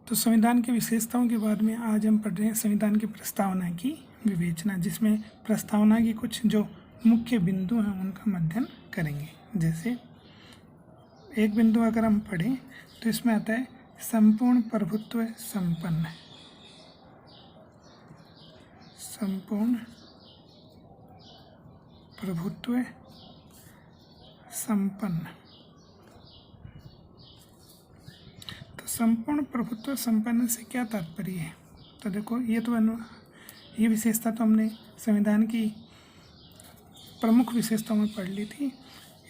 तो संविधान की विशेषताओं के बाद में आज हम पढ़ रहे हैं संविधान की प्रस्तावना की विवेचना, जिसमें प्रस्तावना की कुछ जो मुख्य बिंदु हैं उनका अध्ययन करेंगे। जैसे एक बिंदु अगर हम पढ़ें तो इसमें आता है संपूर्ण प्रभुत्व संपन्न, संपूर्ण प्रभुत्व संपन्न। तो संपूर्ण प्रभुत्व संपन्न से क्या तात्पर्य है? तो देखो ये विशेषता तो हमने संविधान की प्रमुख विशेषताओं में पढ़ ली थी।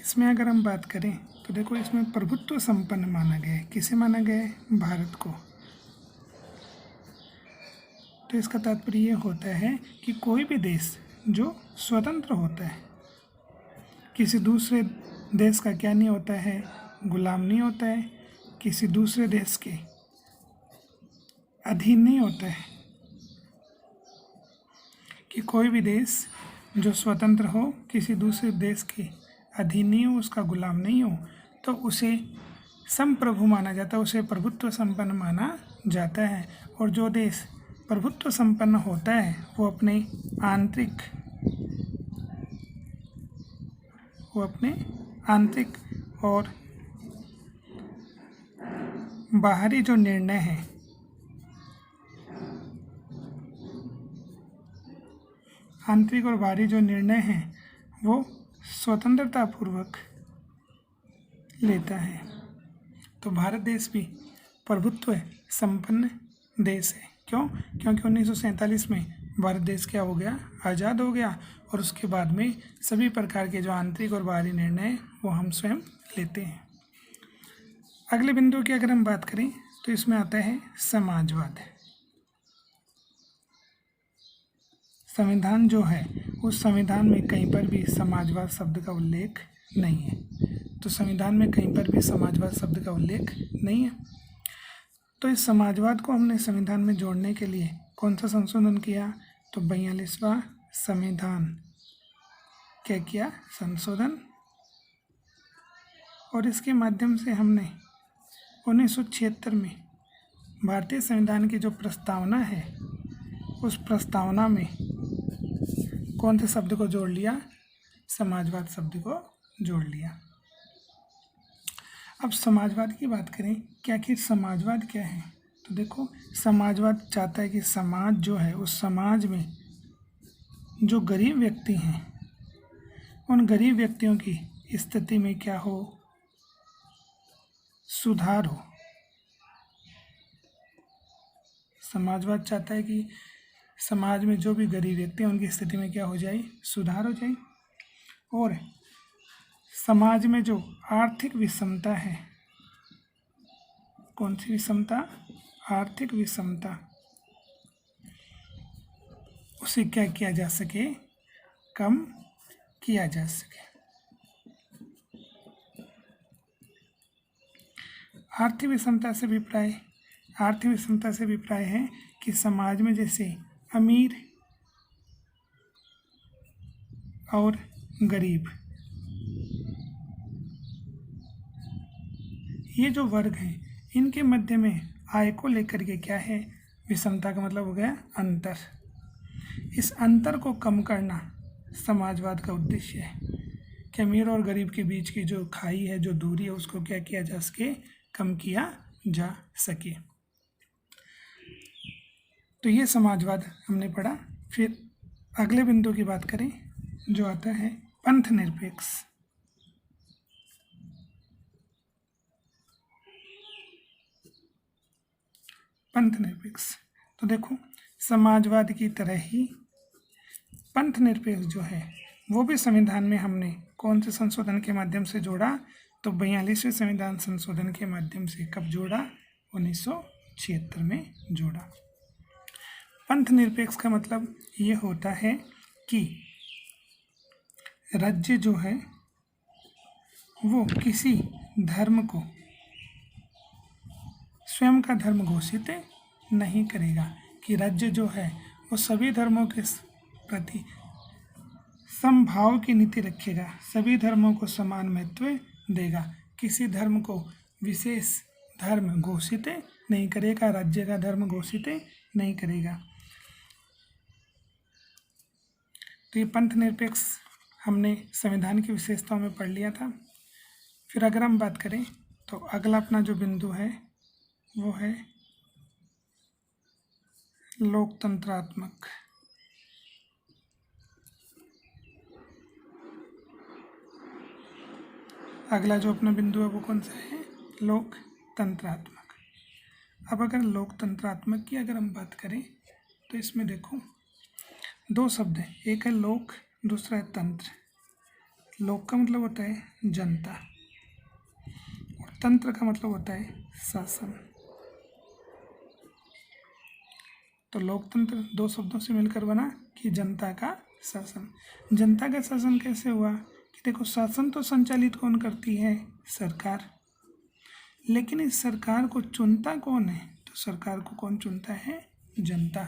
इसमें अगर हम बात करें तो देखो इसमें प्रभुत्व संपन्न माना गया है। किसे माना गया है? भारत को। तो इसका तात्पर्य ये होता है कि कोई भी देश जो स्वतंत्र होता है, किसी दूसरे देश का क्या नहीं होता है? गुलाम नहीं होता है, किसी दूसरे देश के अधीन नहीं होता है। कि कोई भी देश जो स्वतंत्र हो, किसी दूसरे देश के अधीन नहीं हो, उसका गुलाम नहीं हो, तो उसे संप्रभु माना जाता है, उसे प्रभुत्व संपन्न माना जाता है। और जो देश प्रभुत्व संपन्न होता है वो अपने आंतरिक और बाहरी जो निर्णय हैं, आंतरिक और बाहरी जो निर्णय हैं वो स्वतंत्रतापूर्वक लेता है। तो भारत देश भी प्रभुत्व संपन्न देश है। क्यों? क्योंकि 1947 में भारत देश क्या हो गया? आज़ाद हो गया। और उसके बाद में सभी प्रकार के जो आंतरिक और बाहरी निर्णय वो हम स्वयं लेते हैं। अगले बिंदु की अगर हम बात करें तो इसमें आता है समाजवाद। संविधान जो है उस संविधान में कहीं पर भी समाजवाद शब्द का उल्लेख नहीं है। तो संविधान में कहीं पर भी समाजवाद शब्द का उल्लेख नहीं है। तो इस समाजवाद को हमने संविधान में जोड़ने के लिए कौन सा संशोधन किया? तो 42वां संविधान क्या किया? संशोधन। और इसके माध्यम से हमने 1976 में भारतीय संविधान की जो प्रस्तावना है उस प्रस्तावना में कौन से शब्द को जोड़ लिया? समाजवाद शब्द को जोड़ लिया। अब समाजवाद की बात करें कि आखिर समाजवाद क्या है? तो देखो समाजवाद चाहता है कि समाज जो है उस समाज में जो गरीब व्यक्ति हैं उन गरीब व्यक्तियों की स्थिति में क्या हो? सुधार हो। समाजवाद चाहता है कि समाज में जो भी गरीब व्यक्ति हैं उनकी स्थिति में क्या हो जाए? सुधार हो जाए। और समाज में जो आर्थिक विषमता है, कौन सी विषमता? आर्थिक विषमता, उसे क्या किया जा सके? कम किया जा सके। आर्थिक विषमता से अभिप्राय है कि समाज में जैसे अमीर और गरीब ये जो वर्ग हैं इनके मध्य में आय को लेकर के क्या है? विषमता का मतलब हो गया अंतर। इस अंतर को कम करना समाजवाद का उद्देश्य है कि अमीर और गरीब के बीच की जो खाई है, जो दूरी है, उसको क्या किया जा सके? कम किया जा सके। तो ये समाजवाद हमने पढ़ा। फिर अगले बिंदु की बात करें जो आता है पंथ निरपेक्ष। पंथ निरपेक्ष, तो देखो समाजवाद की तरह ही पंथ निरपेक्ष जो है वो भी संविधान में हमने कौन से संशोधन के माध्यम से जोड़ा? तो 42वें संविधान संशोधन के माध्यम से। कब जोड़ा? 1976 में जोड़ा। पंथ निरपेक्ष का मतलब ये होता है कि राज्य जो है वो किसी धर्म को स्वयं का धर्म घोषित नहीं करेगा, कि राज्य जो है वो सभी धर्मों के प्रति समभाव की नीति रखेगा, सभी धर्मों को समान महत्व देगा, किसी धर्म को विशेष धर्म घोषित नहीं करेगा, राज्य का धर्म घोषित नहीं करेगा। तो ये पंथ निरपेक्ष हमने संविधान की विशेषताओं में पढ़ लिया था। फिर अगर हम बात करें तो अगला अपना जो बिंदु है वो है लोकतंत्रात्मक। अगला जो अपना बिंदु है वो कौन सा है? लोकतंत्रात्मक। अब अगर लोकतंत्रात्मक की अगर हम बात करें तो इसमें देखो दो शब्द हैं, एक है लोक, दूसरा है तंत्र। लोक का मतलब होता है जनता और तंत्र का मतलब होता है शासन। तो लोकतंत्र दो शब्दों से मिलकर बना कि जनता का शासन। जनता का शासन कैसे हुआ कि देखो शासन तो संचालित कौन करती है? सरकार। लेकिन इस सरकार को चुनता कौन है? तो सरकार को कौन चुनता है? जनता।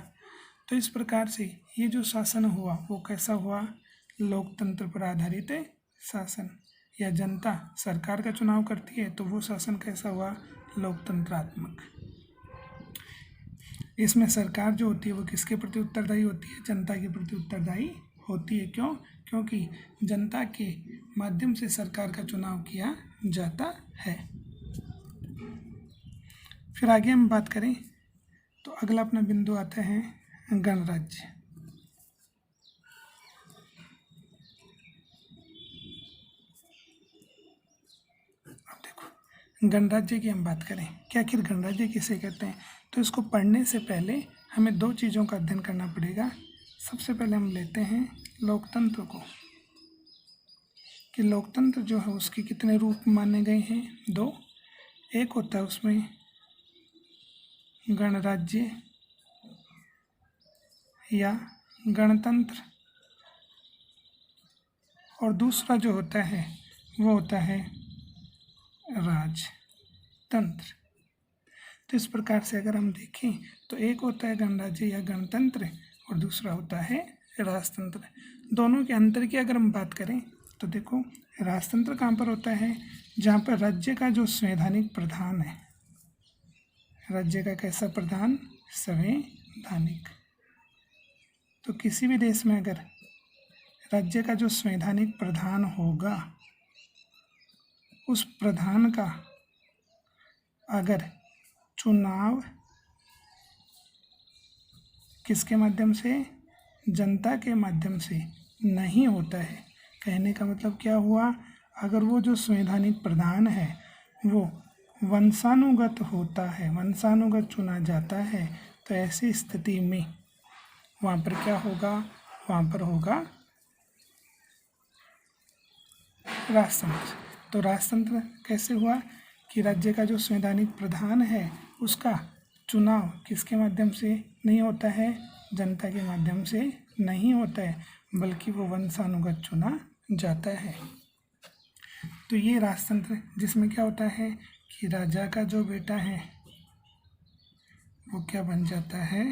तो इस प्रकार से ये जो शासन हुआ वो कैसा हुआ? लोकतंत्र पर आधारित शासन। या जनता सरकार का चुनाव करती है तो वो शासन कैसा हुआ? लोकतंत्रात्मक। इसमें सरकार जो होती है वो किसके प्रति उत्तरदायी होती है? जनता के प्रति उत्तरदायी होती है। क्यों? क्योंकि जनता के माध्यम से सरकार का चुनाव किया जाता है। फिर आगे हम बात करें तो अगला अपना बिंदु आता है गणराज्य। अब देखो गणराज्य की हम बात करें कि आखिर गणराज्य किसे कहते हैं, तो इसको पढ़ने से पहले हमें दो चीज़ों का अध्ययन करना पड़ेगा। सबसे पहले हम लेते हैं लोकतंत्र को, कि लोकतंत्र जो है उसके कितने रूप माने गए हैं? दो। एक होता है उसमें गणराज्य या गणतंत्र, और दूसरा जो होता है वो होता है राजतंत्र। तो इस प्रकार से अगर हम देखें तो एक होता है गणराज्य या गणतंत्र और दूसरा होता है राजतंत्र। दोनों के अंतर की अगर हम बात करें तो देखो राजतंत्र कहाँ पर होता है? जहाँ पर राज्य का जो संवैधानिक प्रधान है, राज्य का कैसा प्रधान? संवैधानिक। तो किसी भी देश में अगर राज्य का जो संवैधानिक प्रधान होगा उस प्रधान का अगर चुनाव किसके माध्यम से? जनता के माध्यम से नहीं होता है। कहने का मतलब क्या हुआ? अगर वो जो संवैधानिक प्रधान है वो वंशानुगत होता है, वंशानुगत चुना जाता है, तो ऐसी स्थिति में वहाँ पर क्या होगा? वहाँ पर होगा राजतंत्र। तो राजतंत्र कैसे हुआ कि राज्य का जो संवैधानिक प्रधान है उसका चुनाव किसके माध्यम से नहीं होता है? जनता के माध्यम से नहीं होता है, बल्कि वो वंशानुगत चुना जाता है। तो ये राजतंत्र जिसमें क्या होता है कि राजा का जो बेटा है वो क्या बन जाता है?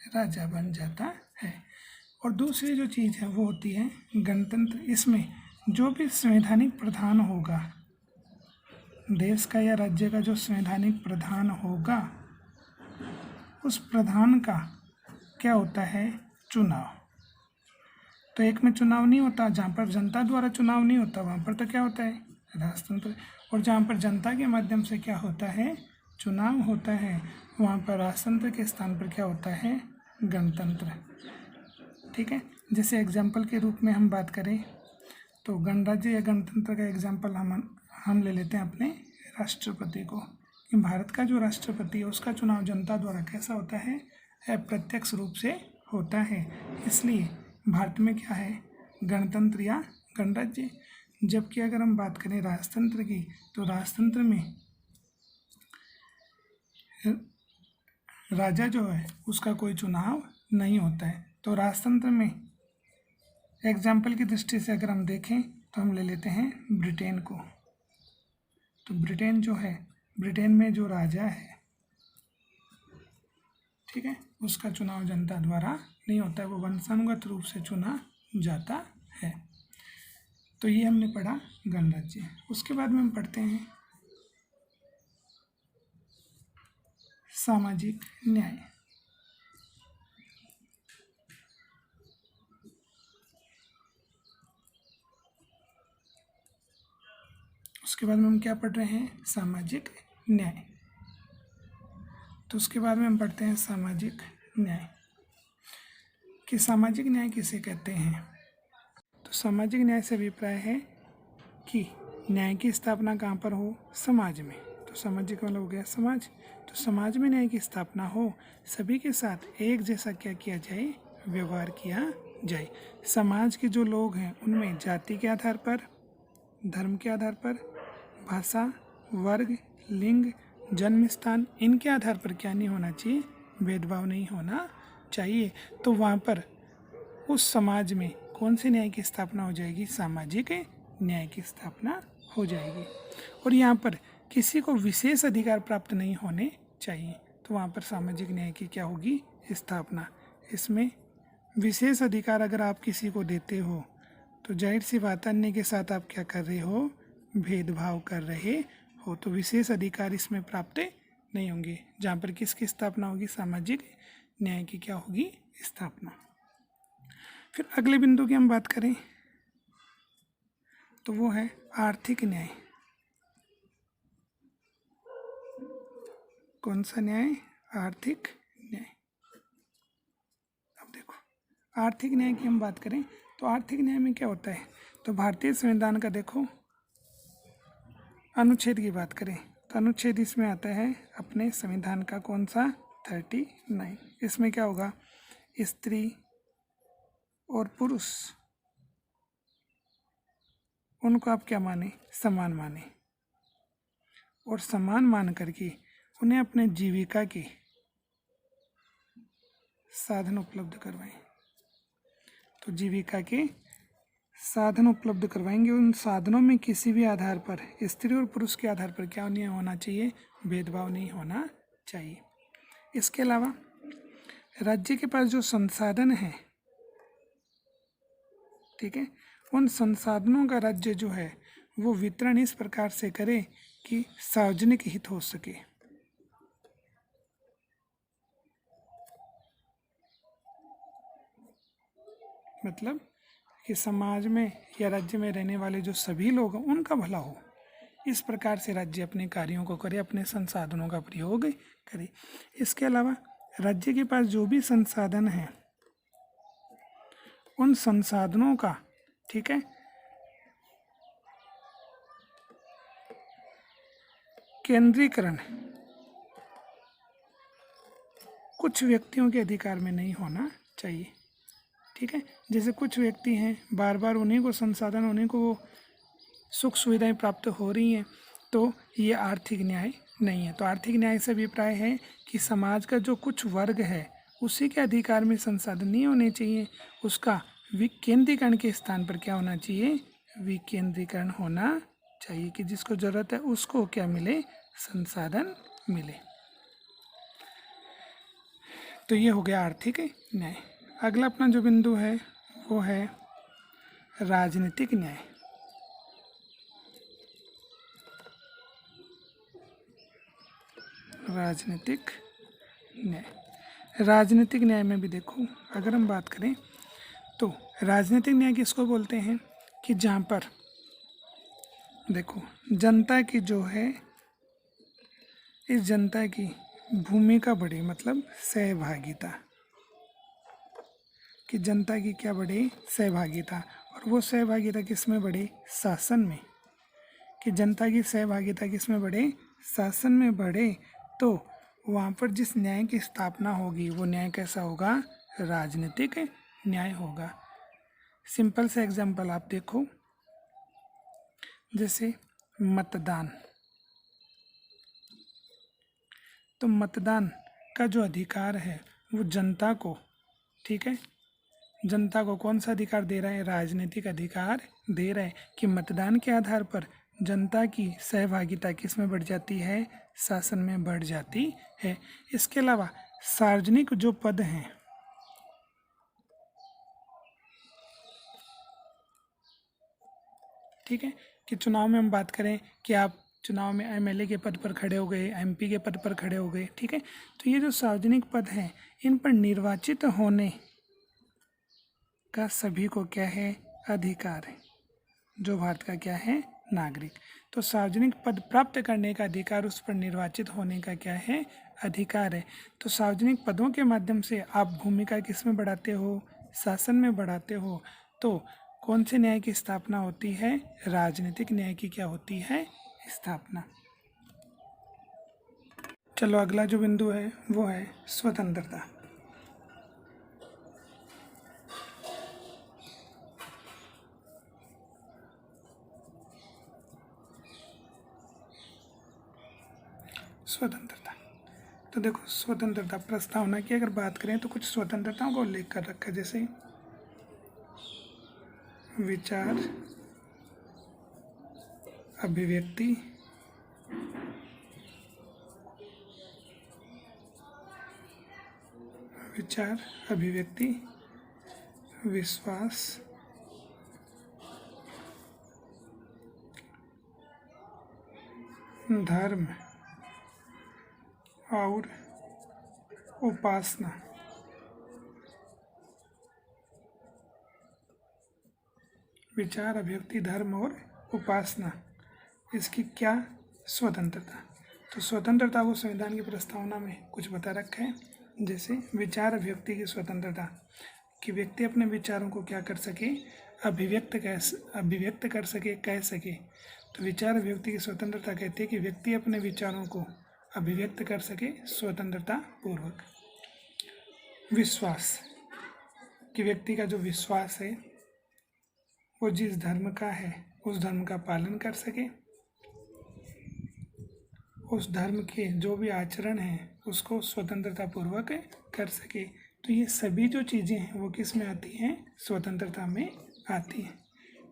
राजा बन जाता है। और दूसरी जो चीज़ है वो होती है गणतंत्र। इसमें जो भी संवैधानिक प्रधान होगा, देश का या राज्य का जो संवैधानिक प्रधान होगा, उस प्रधान का क्या होता है? चुनाव। तो एक में चुनाव नहीं होता, जहाँ पर जनता द्वारा चुनाव नहीं होता वहाँ पर तो क्या होता है? राजतंत्र। और जहाँ पर जनता के माध्यम से क्या होता है? चुनाव होता है, वहाँ पर राजतंत्र के स्थान पर क्या होता है? गणतंत्र। ठीक है। जैसे एग्जाम्पल के रूप में हम बात करें तो गणराज्य या गणतंत्र का एग्जाम्पल हम ले लेते हैं अपने राष्ट्रपति को, कि भारत का जो राष्ट्रपति है उसका चुनाव जनता द्वारा कैसा होता है? अप्रत्यक्ष रूप से होता है। इसलिए भारत में क्या है? गणतंत्र या गणराज्य। जबकि अगर हम बात करें राजतंत्र की तो राजतंत्र में राजा जो है उसका कोई चुनाव नहीं होता है। तो राजतंत्र में एग्जाम्पल की दृष्टि से अगर हम देखें तो हम ले लेते हैं ब्रिटेन को। तो ब्रिटेन जो है, ब्रिटेन में जो राजा है, ठीक है, उसका चुनाव जनता द्वारा नहीं होता है, वो वंशानुगत रूप से चुना जाता है। तो ये हमने पढ़ा गणराज्य। उसके बाद में हम पढ़ते हैं सामाजिक न्याय। उसके बाद में हम क्या पढ़ रहे हैं? सामाजिक न्याय। तो उसके बाद में हम पढ़ते हैं सामाजिक न्याय कि सामाजिक न्याय किसे कहते हैं। तो सामाजिक न्याय से अभिप्राय है कि न्याय की स्थापना कहाँ पर हो? समाज में। तो सामाजिक मतलब हो गया समाज। तो समाज में न्याय की स्थापना हो, सभी के साथ एक जैसा क्या किया जाए? व्यवहार किया जाए। समाज के जो लोग हैं उनमें जाति के आधार पर, धर्म के आधार पर, भाषा, वर्ग, लिंग, जन्म स्थान, इनके आधार पर क्या नहीं होना चाहिए? भेदभाव नहीं होना चाहिए। तो वहाँ पर उस समाज में कौन से न्याय की स्थापना हो जाएगी? सामाजिक न्याय की स्थापना हो जाएगी। और यहाँ पर किसी को विशेष अधिकार प्राप्त नहीं होने चाहिए। तो वहाँ पर सामाजिक न्याय की क्या होगी? स्थापना। इसमें विशेष अधिकार अगर आप किसी को देते हो तो जाहिर सी बात, अन्य के साथ आप क्या कर रहे हो? भेदभाव कर रहे हो। तो विशेष अधिकार इसमें प्राप्त नहीं होंगे। जहाँ पर किसकी स्थापना होगी? सामाजिक न्याय की क्या होगी? स्थापना। फिर अगले बिंदु की हम बात करें तो वो है आर्थिक न्याय। कौन सा न्याय? आर्थिक न्याय। अब देखो, आर्थिक न्याय की हम बात करें तो आर्थिक न्याय में क्या होता है? तो भारतीय संविधान का देखो अनुच्छेद की बात करें तो अनुच्छेद इसमें आता है अपने संविधान का कौन सा? 39। इसमें क्या होगा? स्त्री और पुरुष उनको आप क्या माने? समान माने। और समान मान करके उन्हें अपने जीविका के साधन उपलब्ध करवाएं। तो जीविका के साधन उपलब्ध करवाएंगे। उन साधनों में किसी भी आधार पर, स्त्री और पुरुष के आधार पर क्या नहीं होना चाहिए? भेदभाव नहीं होना चाहिए। इसके अलावा राज्य के पास जो संसाधन है, ठीक है, उन संसाधनों का राज्य जो है वो वितरण इस प्रकार से करे कि सार्वजनिक हित हो सके। मतलब कि समाज में या राज्य में रहने वाले जो सभी लोग हैं उनका भला हो, इस प्रकार से राज्य अपने कार्यों को करे, अपने संसाधनों का प्रयोग करे। इसके अलावा राज्य के पास जो भी संसाधन हैं उन संसाधनों का, ठीक है, केंद्रीकरण कुछ व्यक्तियों के अधिकार में नहीं होना चाहिए। ठीक है, जैसे कुछ व्यक्ति हैं बार बार उन्हीं को संसाधन, उन्हीं को वो सुख सुविधाएं प्राप्त हो रही हैं, तो ये आर्थिक न्याय नहीं है। तो आर्थिक न्याय से अभिप्राय है कि समाज का जो कुछ वर्ग है उसी के अधिकार में संसाधन नहीं होने चाहिए, उसका विकेंद्रीकरण के स्थान पर क्या होना चाहिए? विकेंद्रीकरण होना चाहिए कि जिसको ज़रूरत है उसको क्या मिले? संसाधन मिले। तो ये हो गया आर्थिक न्याय। अगला अपना जो बिंदु है वो है राजनीतिक न्याय। राजनीतिक न्याय। राजनीतिक न्याय में भी देखो, अगर हम बात करें तो राजनीतिक न्याय किसको बोलते हैं? कि जहाँ पर देखो जनता की जो है, इस जनता की भूमिका बढ़े, मतलब सहभागिता, कि जनता की क्या बढ़े? सहभागिता। और वो सहभागिता किस में बढ़े? शासन में। कि जनता की सहभागिता किस में बढ़े? शासन में बढ़े। तो वहाँ पर जिस न्याय की स्थापना होगी वो न्याय कैसा होगा? राजनीतिक न्याय होगा। सिंपल सा एग्जाम्पल आप देखो, जैसे मतदान। तो मतदान का जो अधिकार है वो जनता को, ठीक है, जनता को कौन सा अधिकार दे रहा है? राजनीतिक अधिकार दे रहा है कि मतदान के आधार पर जनता की सहभागिता किस में बढ़ जाती है? शासन में बढ़ जाती है। इसके अलावा सार्वजनिक जो पद हैं, ठीक है, कि चुनाव में हम बात करें कि आप चुनाव में एमएलए के पद पर खड़े हो गए, एमपी के पद पर खड़े हो गए, ठीक है। तो ये जो सार्वजनिक पद हैं, इन पर निर्वाचित होने का सभी को क्या है, अधिकार है, जो भारत का क्या है, नागरिक। तो सार्वजनिक पद प्राप्त करने का अधिकार, उस पर निर्वाचित होने का क्या है, अधिकार है। तो सार्वजनिक पदों के माध्यम से आप भूमिका किस में बढ़ाते हो, शासन में बढ़ाते हो। तो कौन से न्याय की स्थापना होती है, राजनीतिक न्याय की क्या होती है, स्थापना। चलो अगला जो बिंदु है वो है स्वतंत्रता। स्वतंत्रता, तो देखो स्वतंत्रता प्रस्तावना की अगर बात करें तो कुछ स्वतंत्रताओं का उल्लेख कर रखा है, जैसे विचार, अभिव्यक्ति, विचार, अभिव्यक्ति, विश्वास, धर्म और उपासना। विचार, अभिव्यक्ति, धर्म और उपासना, इसकी क्या स्वतंत्रता। तो स्वतंत्रता को संविधान की प्रस्तावना में कुछ बता रखा है, जैसे विचार अभिव्यक्ति की स्वतंत्रता, कि व्यक्ति अपने विचारों को क्या कर सके, अभिव्यक्त कर सके, कह सके। तो विचार अभिव्यक्ति की स्वतंत्रता कहती है कि व्यक्ति अपने विचारों को अभिव्यक्त कर सके स्वतंत्रता पूर्वक। विश्वास, कि व्यक्ति का जो विश्वास है वो जिस धर्म का है उस धर्म का पालन कर सके, उस धर्म के जो भी आचरण हैं उसको स्वतंत्रता पूर्वक कर सके। तो ये सभी जो चीज़ें हैं वो किस में आती हैं, स्वतंत्रता में आती हैं।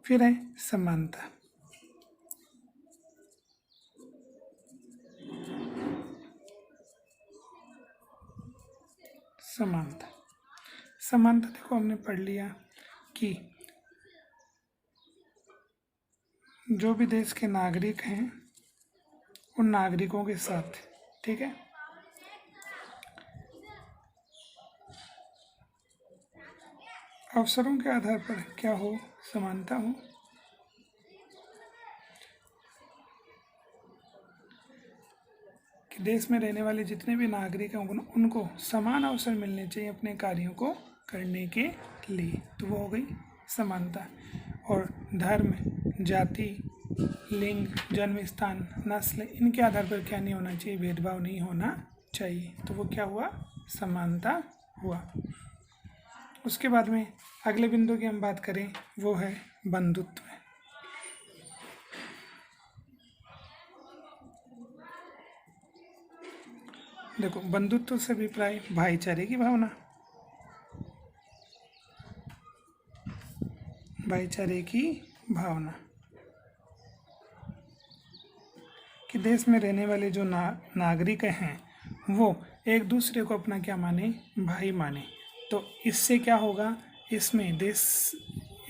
फिर है समानता। समानता, समानता देखो हमने पढ़ लिया कि जो भी देश के नागरिक हैं उन नागरिकों के साथ, ठीक है, अवसरों के आधार पर क्या हो, समानता हो। कि देश में रहने वाले जितने भी नागरिक हैं उनको समान अवसर मिलने चाहिए अपने कार्यों को करने के लिए। तो वो हो गई समानता। और धर्म, जाति, लिंग, जन्म स्थान, नस्ल, इनके आधार पर क्या नहीं होना चाहिए, भेदभाव नहीं होना चाहिए। तो वो क्या हुआ, समानता हुआ। उसके बाद में अगले बिंदु की हम बात करें वो है बंधुत्व। देखो बंधुत्व से अभिप्राय भाईचारे की भावना, भाईचारे की भावना, कि देश में रहने वाले जो नागरिक हैं वो एक दूसरे को अपना क्या माने, भाई माने। तो इससे क्या होगा, इसमें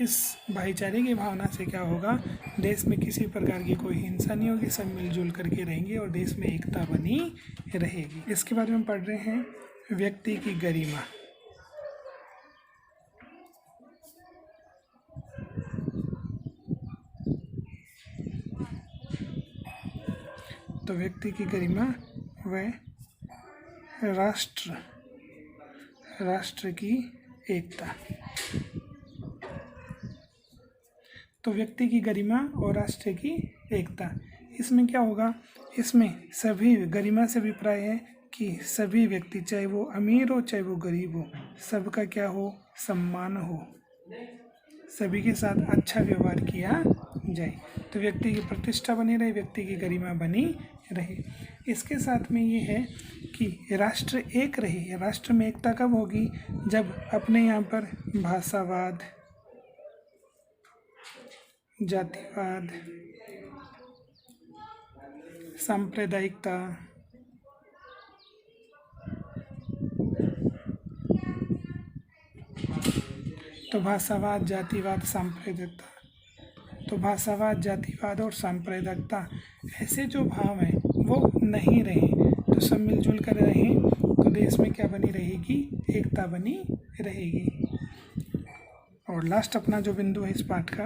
इस भाईचारे की भावना से क्या होगा, देश में किसी प्रकार की कोई हिंसा नहीं होगी, सब मिलजुल करके रहेंगे और देश में एकता बनी रहेगी। इसके बारे में हम पढ़ रहे हैं व्यक्ति की गरिमा। तो व्यक्ति की गरिमा व राष्ट्र की एकता। तो व्यक्ति की गरिमा और राष्ट्र की एकता, इसमें क्या होगा, इसमें सभी गरिमा से अभिप्राय है कि सभी व्यक्ति, चाहे वो अमीर हो चाहे वो गरीब हो, सबका क्या हो, सम्मान हो, सभी के साथ अच्छा व्यवहार किया जाए। तो व्यक्ति की प्रतिष्ठा बनी रहे, व्यक्ति की गरिमा बनी रहे। इसके साथ में ये है कि राष्ट्र एक रहे। राष्ट्र में एकता कब होगी, जब अपने यहाँ पर भाषावाद, जातिवाद, सांप्रदायिकता, तो भाषावाद, जातिवाद, सांप्रदायिकता, तो भाषावाद, जातिवाद और सांप्रदायिकता ऐसे जो भाव हैं वो नहीं रहे, तो सब मिलजुल कर रहें तो देश में क्या बनी रहेगी, एकता बनी रहेगी। और लास्ट अपना जो बिंदु है इस पाठ का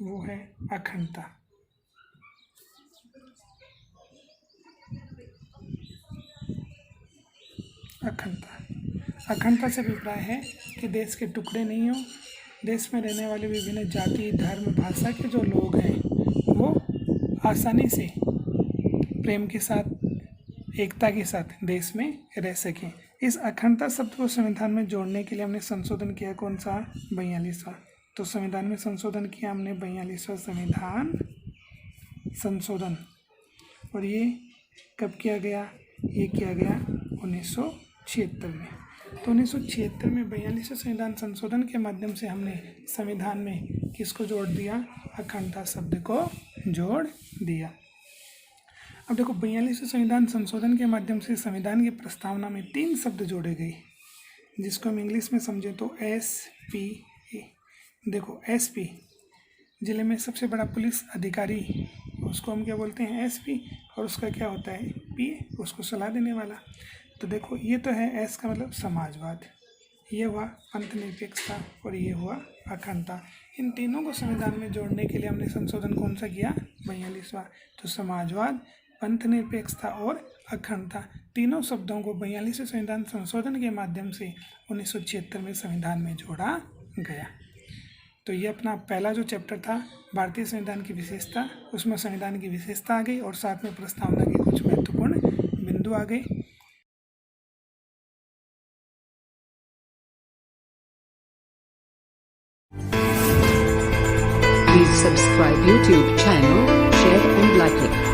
वो है अखंडता। अखंडता से अभिप्राय है कि देश के टुकड़े नहीं हो, देश में रहने वाले विभिन्न जाति, धर्म, भाषा के जो लोग हैं वो आसानी से प्रेम के साथ, एकता के साथ देश में रह सकें। इस अखंडता शब्द को संविधान में जोड़ने के लिए हमने संशोधन किया, कौन सा, 42वां। तो संविधान में संशोधन किया हमने 42वां संविधान संशोधन। और ये कब किया गया, ये किया गया 1976 में। तो 1976 में 42वें संविधान संशोधन के माध्यम से हमने संविधान में किसको जोड़ दिया, अखंडता शब्द को जोड़ दिया। अब देखो 42वें संविधान संशोधन के माध्यम से संविधान की प्रस्तावना में 3 शब्द जोड़े गए, जिसको हम इंग्लिश में समझे तो SP। देखो SP जिले में सबसे बड़ा पुलिस अधिकारी, उसको हम क्या बोलते हैं, SP। और उसका क्या होता है, PA, उसको सलाह देने वाला। तो देखो ये तो है S का मतलब समाजवाद, ये हुआ पंथनिरपेक्षता और ये हुआ अखंडता। इन तीनों को संविधान में जोड़ने के लिए हमने संशोधन कौन सा किया, 42वां। तो समाजवाद, पंथनिरपेक्षता और अखंडता, तीनों शब्दों को 42वें संविधान संशोधन के माध्यम से 1976 में संविधान में जोड़ा गया। तो ये अपना पहला जो चैप्टर था भारतीय संविधान की विशेषता, उसमें संविधान की विशेषता आ गई और साथ में प्रस्तावना के कुछ महत्वपूर्ण बिंदु आ गए। Please subscribe YouTube channel, share and like it.